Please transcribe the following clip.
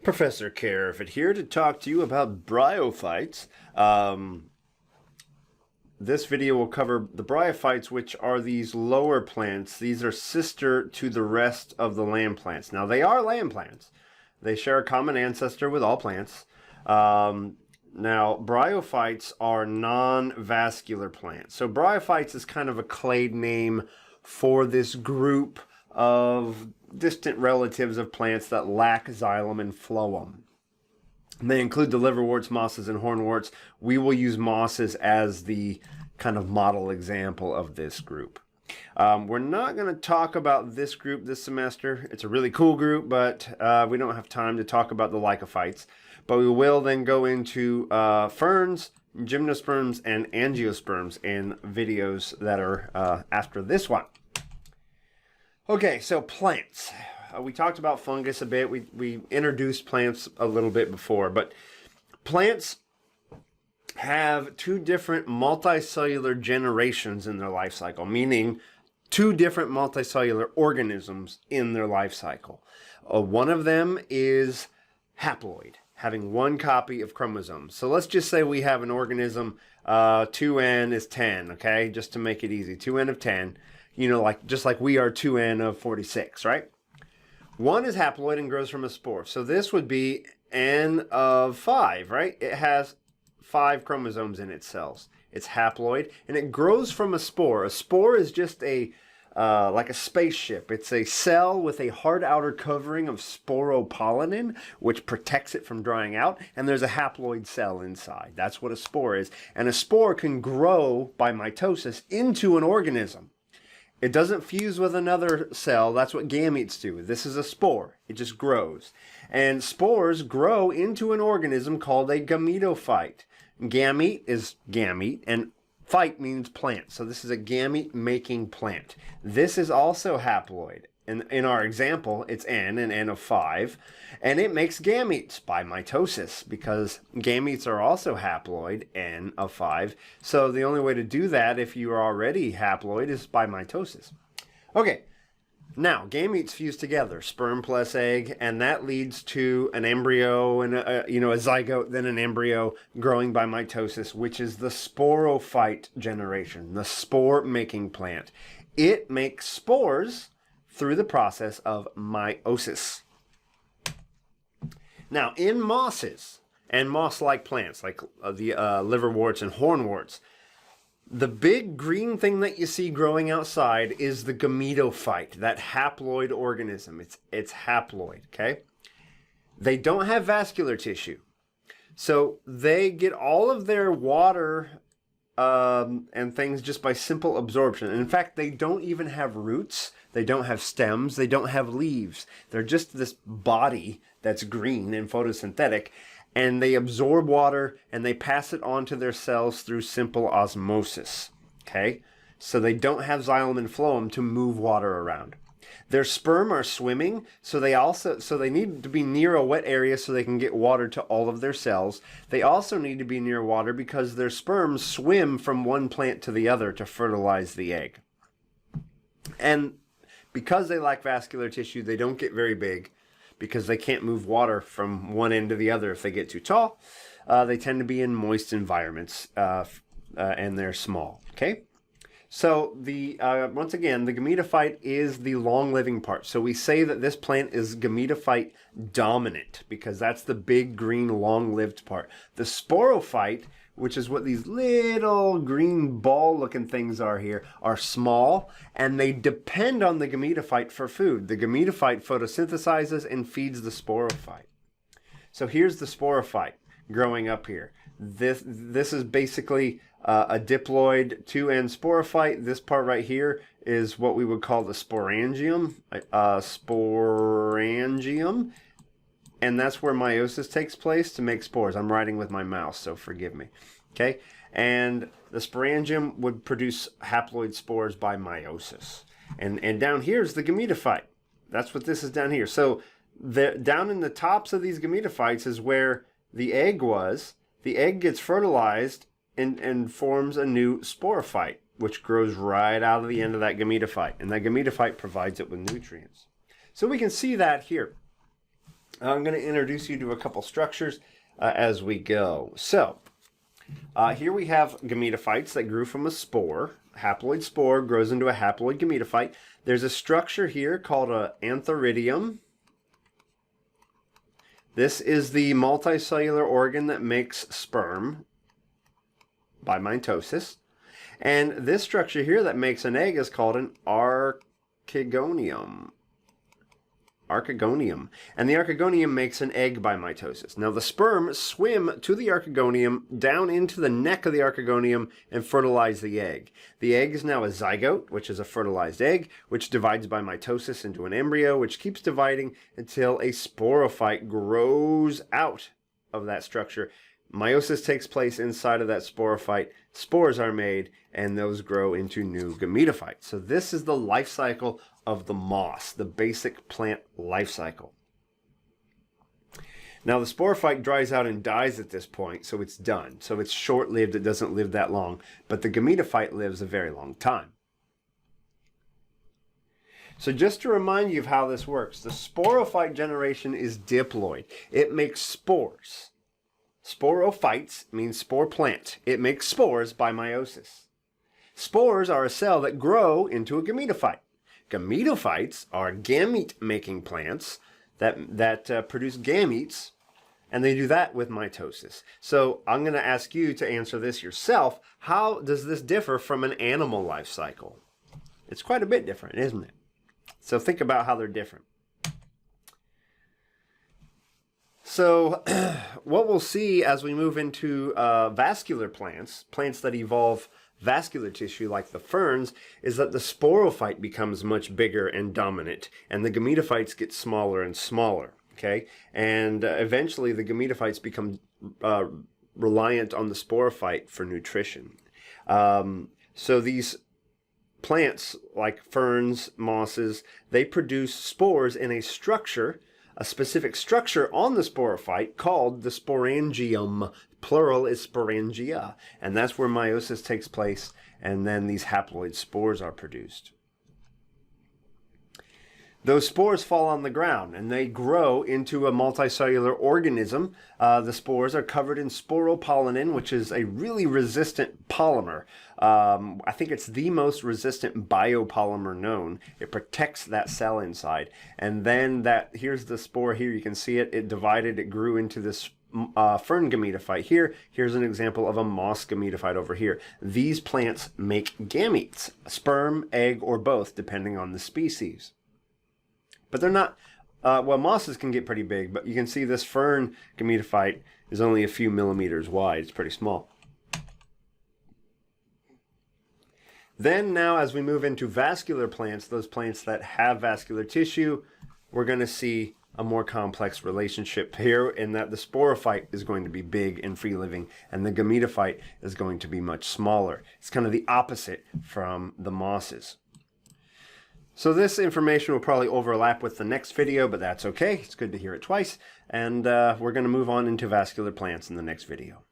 Professor Carefit here to talk to you about bryophytes. This video will cover the bryophytes, which are these lower plants. These are sister to the rest of the land plants. Now, they are land plants. They share a common ancestor with all plants. Now, bryophytes are non-vascular plants. So bryophytes is kind of a clade name for this group of distant relatives of plants that lack xylem and phloem. They include the liverworts, mosses, and hornworts. We will use mosses as the kind of model example of this group. We're not going to talk about this group this semester. It's a really cool group, but we don't have time to talk about the lycophytes. But we will then go into ferns, gymnosperms, and angiosperms in videos that are after this one. Okay, so plants. We talked about fungus a bit. We introduced plants a little bit before, but plants have two different multicellular generations in their life cycle, meaning two different multicellular organisms in their life cycle. One of them is haploid, having one copy of chromosomes. So let's just say we have an organism, 2n is 10, okay? Just to make it easy, 2n of 10. You know, just like we are 2n of 46, right? One is haploid and grows from a spore. So this would be n of 5, right? It has 5 chromosomes in its cells. It's haploid, and it grows from a spore. A spore is just like a spaceship. It's a cell with a hard outer covering of sporopollenin, which protects it from drying out, and there's a haploid cell inside. That's what a spore is. And a spore can grow by mitosis into an organism. It doesn't fuse with another cell. That's what gametes do. This is a spore. It just grows. And spores grow into an organism called a gametophyte. Gamete is gamete, and phyte means plant. So this is a gamete-making plant. This is also haploid. In our example, it's n and n of 5. And it makes gametes by mitosis because gametes are also haploid, n of 5. So the only way to do that if you are already haploid is by mitosis. Okay, now gametes fuse together, sperm plus egg, and that leads to an embryo and a zygote, then an embryo growing by mitosis, which is the sporophyte generation, the spore-making plant. It makes spores through the process of meiosis. Now, in mosses and moss-like plants, like the liverworts and hornworts, the big green thing that you see growing outside is the gametophyte, that haploid organism. It's haploid, okay? They don't have vascular tissue. So they get all of their water and things just by simple absorption. And in fact, they don't even have roots. They don't have stems. They don't have leaves. They're just this body that's green and photosynthetic. And they absorb water and they pass it on to their cells through simple osmosis. Okay? So they don't have xylem and phloem to move water around. Their sperm are swimming, so they need to be near a wet area so they can get water to all of their cells. They also need to be near water because their sperms swim from one plant to the other to fertilize the egg. And because they lack vascular tissue, they don't get very big because they can't move water from one end to the other if they get too tall. They tend to be in moist environments and they're small, okay? So once again, the gametophyte is the long-living part. So we say that this plant is gametophyte dominant because that's the big green long-lived part. The sporophyte, which is what these little green ball-looking things are here, are small, and they depend on the gametophyte for food. The gametophyte photosynthesizes and feeds the sporophyte. So here's the sporophyte growing up here. This is basically a diploid 2n sporophyte. This part right here is what we would call the sporangium. Sporangium. And that's where meiosis takes place to make spores. I'm writing with my mouse, so forgive me. Okay? And the sporangium would produce haploid spores by meiosis. And down here is the gametophyte. That's what this is down here. So down in the tops of these gametophytes is where the egg was. The egg gets fertilized and forms a new sporophyte, which grows right out of the end of that gametophyte. And that gametophyte provides it with nutrients. So we can see that here. I'm going to introduce you to a couple structures as we go. So, here we have gametophytes that grew from a spore. A haploid spore grows into a haploid gametophyte. There's a structure here called an antheridium. This is the multicellular organ that makes sperm by mitosis. And this structure here that makes an egg is called an archegonium. And the archegonium makes an egg by mitosis. Now the sperm swim to the archegonium, down into the neck of the archegonium, and fertilize the egg. The egg is now a zygote, which is a fertilized egg, which divides by mitosis into an embryo, which keeps dividing until a sporophyte grows out of that structure. Meiosis takes place inside of that sporophyte, spores are made, and those grow into new gametophytes. So this is the life cycle of the moss, the basic plant life cycle. Now the sporophyte dries out and dies at this point, so it's done. So it's short-lived, it doesn't live that long, but the gametophyte lives a very long time. So just to remind you of how this works, the sporophyte generation is diploid. It makes spores. Sporophytes means spore plant. It makes spores by meiosis. Spores are a cell that grow into a gametophyte. Gametophytes are gamete-making plants that produce gametes, and they do that with mitosis. So I'm going to ask you to answer this yourself. How does this differ from an animal life cycle? It's quite a bit different, isn't it? So think about how they're different. So what we'll see as we move into vascular plants, plants that evolve vascular tissue like the ferns, is that the sporophyte becomes much bigger and dominant, and the gametophytes get smaller and smaller, okay? And eventually the gametophytes become reliant on the sporophyte for nutrition. So these plants, like ferns, mosses, they produce spores in a structure, a specific structure on the sporophyte called the sporangium. Plural is sporangia, and that's where meiosis takes place, and then these haploid spores are produced. Those spores fall on the ground, and they grow into a multicellular organism. The spores are covered in sporopollenin, which is a really resistant polymer. I think it's the most resistant biopolymer known. It protects that cell inside. And then here's the spore here. You can see it. It divided. It grew into this fern gametophyte here. Here's an example of a moss gametophyte over here. These plants make gametes, sperm, egg, or both, depending on the species. But they're not, well, mosses can get pretty big, but you can see this fern gametophyte is only a few millimeters wide. It's pretty small. Then now as we move into vascular plants, those plants that have vascular tissue, we're going to see a more complex relationship here in that the sporophyte is going to be big and free-living, and the gametophyte is going to be much smaller. It's kind of the opposite from the mosses. So this information will probably overlap with the next video, but that's okay. It's good to hear it twice. And we're going to move on into vascular plants in the next video.